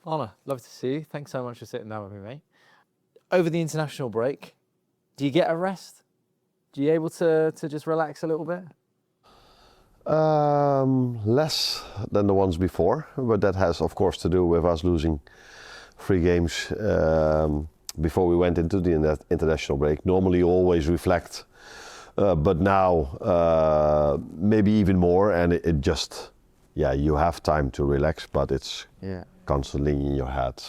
Arne, love to see you. Thanks so much for sitting down with me, mate. Over the international break, do you get a rest? Do you able to just relax a little bit? Less than the ones before, but that has of course to do with us losing 3 games before we went into the international break. Normally you always reflect, but now maybe even more, and it just, you have time to relax, but it's constantly in your head.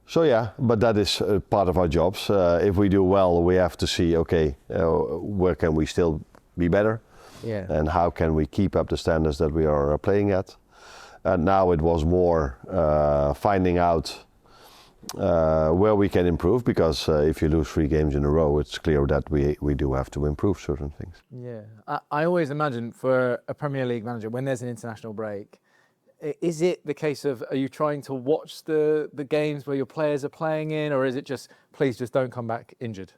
So yeah, but that is part of our jobs. If we do well, we have to see, okay, where can we still be better? Yeah. And how can we keep up the standards that we are playing at? And now it was more finding out where we can improve, because if you lose 3 games in a row, it's clear that we do have to improve certain things. Yeah, I always imagine for a Premier League manager, when there's an international break, is it the case of, are you trying to watch the games where your players are playing in, or is it just, please just don't come back injured?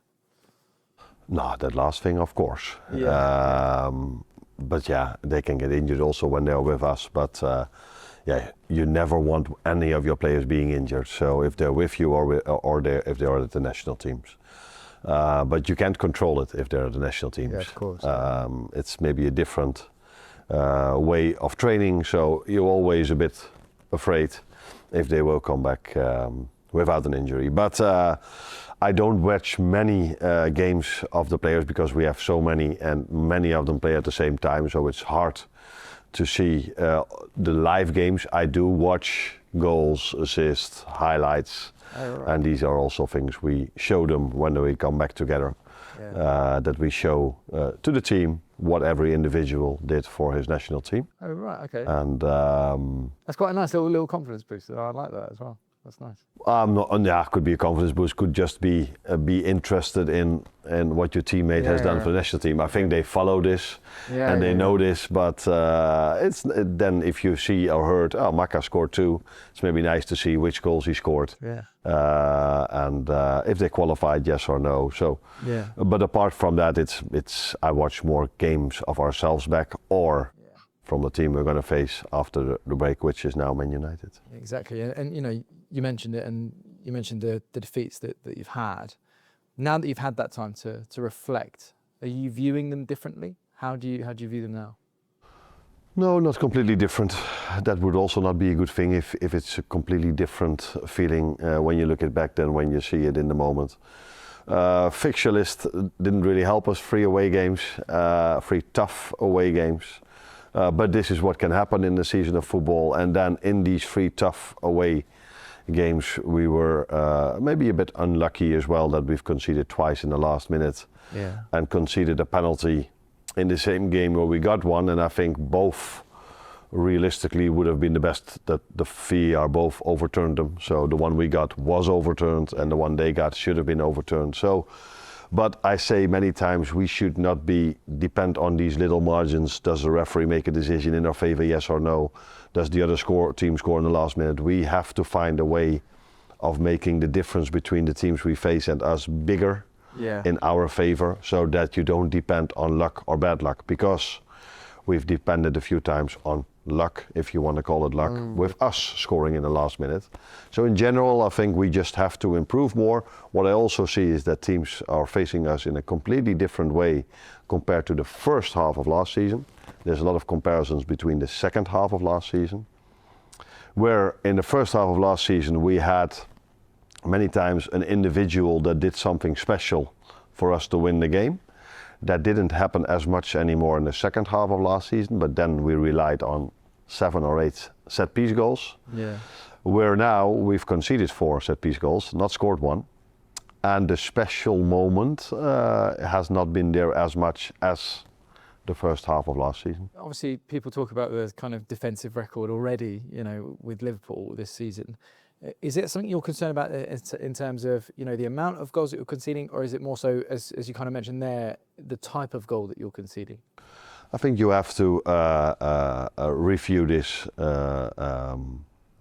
No, that last thing, of course. Yeah. But yeah, they can get injured also when they're with us. But you never want any of your players being injured. So if they're with you or if they're at the national teams. But you can't control it if they're at the national teams. Yeah, of course. It's maybe a different way of training. So you're always a bit afraid if they will come back without an injury. But I don't watch many games of the players because we have so many, and many of them play at the same time, so it's hard to see the live games. I do watch goals, assists, highlights, and these are also things we show them when we come back together, that we show to the team what every individual did for his national team. Oh, right, okay. And that's quite a nice little confidence booster. I like that as well. That's nice. Could be a confidence boost, could just be interested in what your teammate has done for the national team. I think they follow this and they know this, but then if you see or heard, Maka scored 2, it's maybe nice to see which goals he scored. Yeah. And if they qualified, yes or no. So, but apart from that, it's I watch more games of ourselves back or from the team we're going to face after the break, which is now Man United. Exactly, and you know, you mentioned it, and you mentioned the defeats that you've had. Now that you've had that time to reflect, are you viewing them differently? How do you view them now? No, not completely different. That would also not be a good thing if it's a completely different feeling when you look it back than when you see it in the moment. Fixture list didn't really help us. 3 away games, 3 tough away games. But this is what can happen in the season of football. And then in these 3 tough away games, we were maybe a bit unlucky as well that we've conceded twice in the last minute and conceded a penalty in the same game where we got one. And I think both realistically would have been the best, that the VAR both overturned them. So the one we got was overturned and the one they got should have been overturned. So. But I say many times we should not depend on these little margins. Does the referee make a decision in our favor, yes or no? Does the other team score in the last minute? We have to find a way of making the difference between the teams we face and us bigger in our favor, so that you don't depend on luck or bad luck, because we've depended a few times on luck, if you want to call it luck, with us scoring in the last minute. So in general, I think we just have to improve more. What I also see is that teams are facing us in a completely different way compared to the first half of last season. There's a lot of comparisons between the second half of last season, where in the first half of last season we had many times an individual that did something special for us to win the game. That didn't happen as much anymore in the second half of last season, but then we relied on 7 or 8 set-piece goals. Where now we've conceded 4 set-piece goals, not scored 1. And the special moment has not been there as much as the first half of last season. Obviously, people talk about the kind of defensive record already, you know, with Liverpool this season. Is it something you're concerned about in terms of, you know, the amount of goals that you're conceding, or is it more so, as you kind of mentioned there, the type of goal that you're conceding? I think you have to review this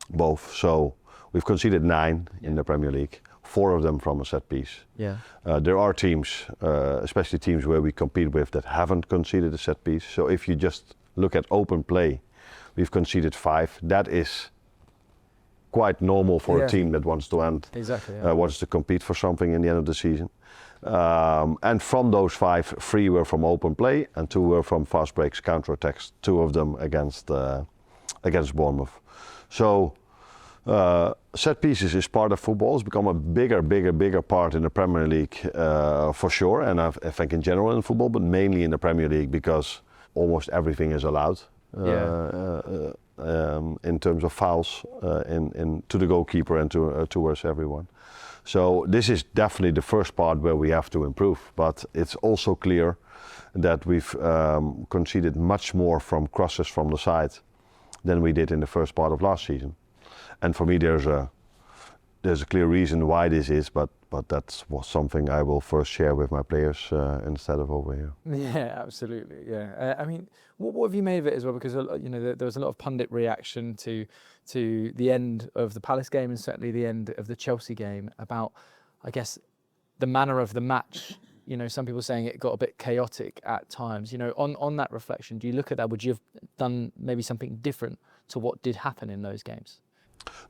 both. So we've conceded 9 in the Premier League, 4 of them from a set piece. There are teams, especially teams where we compete with, that haven't conceded a set piece. So if you just look at open play, we've conceded 5. That is quite normal for a team that wants to wants to compete for something in the end of the season. And from those 5, 3 were from open play and 2 were from fast breaks, counter-attacks, 2 of them against Bournemouth. So set pieces is part of football. It's become a bigger part in the Premier League for sure, and I think in general in football, but mainly in the Premier League because almost everything is allowed in terms of fouls to the goalkeeper and towards everyone. So this is definitely the first part where we have to improve, but it's also clear that we've conceded much more from crosses from the side than we did in the first part of last season. And for me, there's a clear reason why this is, but that's something I will first share with my players instead of over here. Yeah, absolutely. Yeah, I mean, what have you made of it as well? Because there was a lot of pundit reaction to the end of the Palace game and certainly the end of the Chelsea game about, I guess, the manner of the match. Some people saying it got a bit chaotic at times. On that reflection, do you look at that? Would you have done maybe something different to what did happen in those games?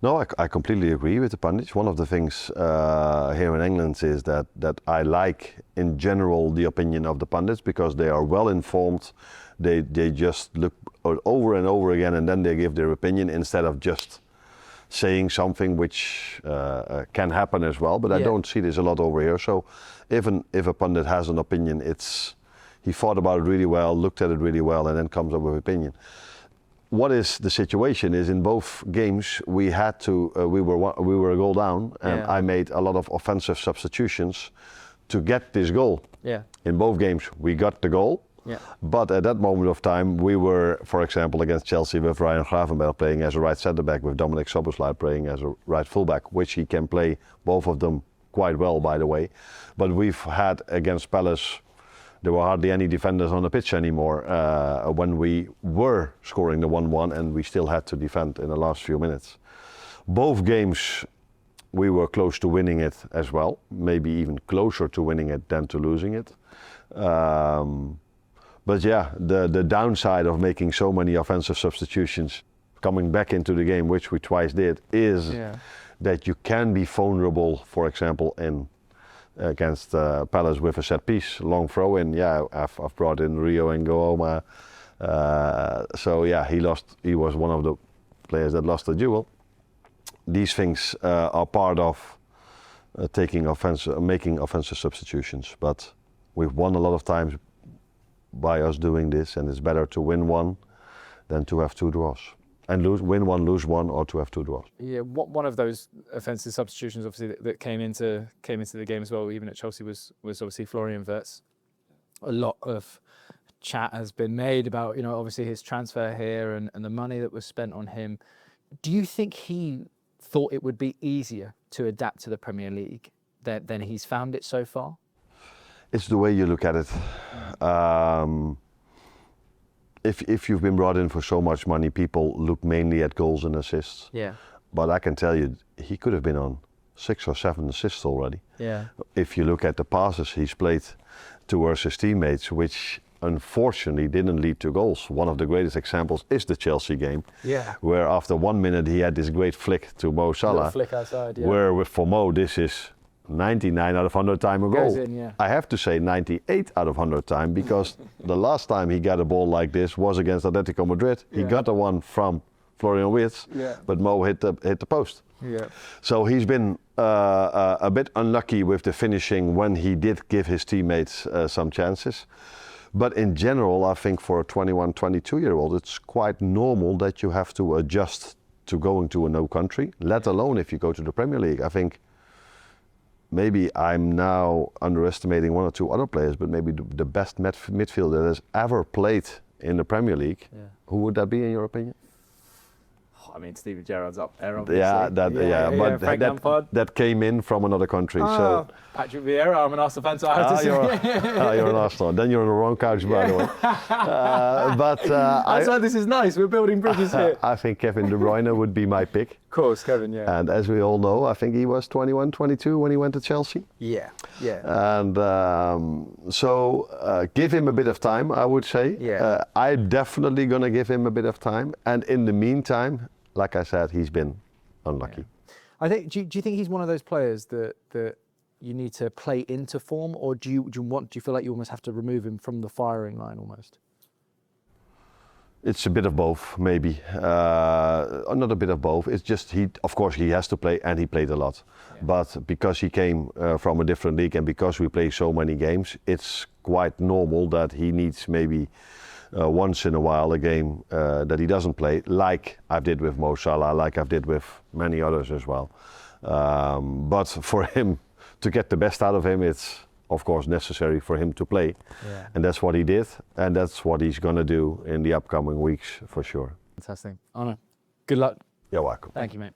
No, I completely agree with the pundits. One of the things here in England is that I like in general the opinion of the pundits because they are well informed. They just look over and over again and then they give their opinion instead of just saying something which can happen as well. But I don't see this a lot over here. So even if a pundit has an opinion, he thought about it really well, looked at it really well, and then comes up with an opinion. What is the situation is in both games we had to we were a goal down and I made a lot of offensive substitutions to get this goal. Yeah. In both games we got the goal. Yeah. But at that moment of time we were, for example, against Chelsea with Ryan Gravenberch playing as a right centre back with Dominic Szoboszlai playing as a right full back, which he can play both of them quite well, by the way. But we've had against Palace. There were hardly any defenders on the pitch anymore when we were scoring the 1-1 and we still had to defend in the last few minutes. Both games we were close to winning it as well, maybe even closer to winning it than to losing it. But yeah, the downside of making so many offensive substitutions coming back into the game, which we twice did, is that you can be vulnerable, for example, against Palace with a set piece, long throw in. Yeah, I've brought in Rio and Ngoma. So yeah, he was one of the players that lost the duel. These things are part of making offensive substitutions. But we've won a lot of times by us doing this, and it's better to win one than to have 2 draws. And win one, lose one, or to have 2 draws. Yeah, one of those offensive substitutions, obviously, that came into the game as well, even at Chelsea, was obviously Florian Wirtz. A lot of chat has been made about, obviously his transfer here and the money that was spent on him. Do you think he thought it would be easier to adapt to the Premier League than he's found it so far? It's the way you look at it. If you've been brought in for so much money, people look mainly at goals and assists. Yeah. But I can tell you, he could have been on 6 or 7 assists already. Yeah. If you look at the passes he's played towards his teammates, which unfortunately didn't lead to goals. One of the greatest examples is the Chelsea game, where after 1 minute he had this great flick to Mo Salah. Flick outside, where for Mo this is 99 out of 100 time a goal. I have to say 98 out of 100 time, because the last time he got a ball like this was against Atletico Madrid. He got the one from Florian Wirtz, but Mo hit the post. Yeah. So he's been a bit unlucky with the finishing when he did give his teammates some chances. But in general, I think for a 21, 22-year-old, it's quite normal that you have to adjust to going to a new country, let alone if you go to the Premier League. I think maybe I'm now underestimating 1 or 2 other players, but maybe the best midfielder that has ever played in the Premier League. Yeah. Who would that be in your opinion? I mean, Steven Gerrard's up there, obviously. But that came in from another country. So Patrick Vieira, I'm an Arsenal fan, so I have to say. You're an Arsenal. Then you're on the wrong couch, by the way. That's why this is nice. We're building bridges here. I think Kevin De Bruyne would be my pick. Of course, Kevin, yeah. And as we all know, I think he was 21, 22 when he went to Chelsea. Yeah. And so give him a bit of time, I would say. Yeah. I'm definitely going to give him a bit of time. And in the meantime, like I said, he's been unlucky. Yeah. I think. Do you think he's one of those players that you need to play into form, or do you feel like you almost have to remove him from the firing line almost? It's a bit of both, maybe. Not a bit of both. It's just of course, he has to play, and he played a lot. Yeah. But because he came from a different league, and because we play so many games, it's quite normal that he needs maybe once in a while a game that he doesn't play, like I did with Mo Salah, like I did with many others as well. But for him to get the best out of him, it's of course necessary for him to play. Yeah. And that's what he did, and that's what he's going to do in the upcoming weeks for sure. Fantastic. Arne, good luck. You're welcome. Thank you, mate.